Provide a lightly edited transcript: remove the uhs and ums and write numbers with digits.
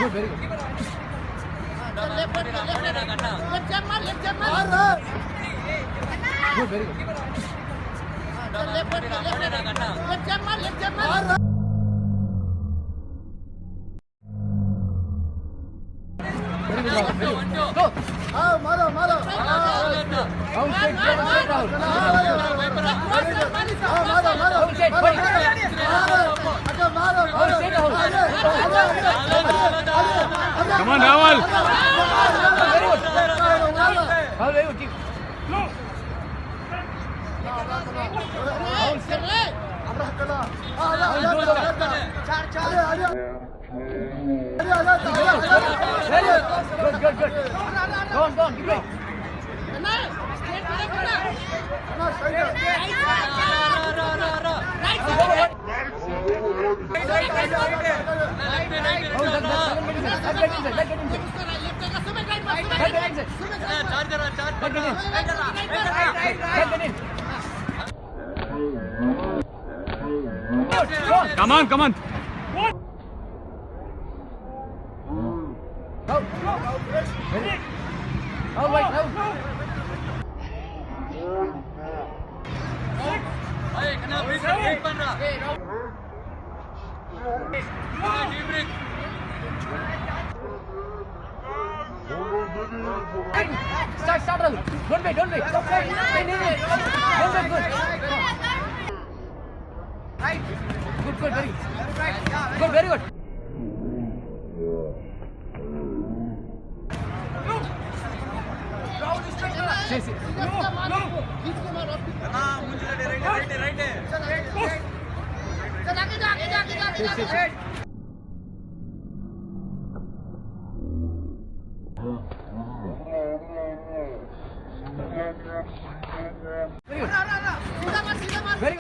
Good, very good. Left jab mar. Good, very good. Left jab mar. Very good, Rahul. Very good. Go. मारो Rahul, straight, straight, Rahul. मारो Straight, very good. अच्छा मारो Rahul, straight, Rahul. Come on, Rahul. Very good. Rahul, very good. Keep. Rahul, straight. Very good. Good. Go on, keep going. Come on. Start, Rahul. Don't wait. Don't wait, good. Good, very good. See. Very good.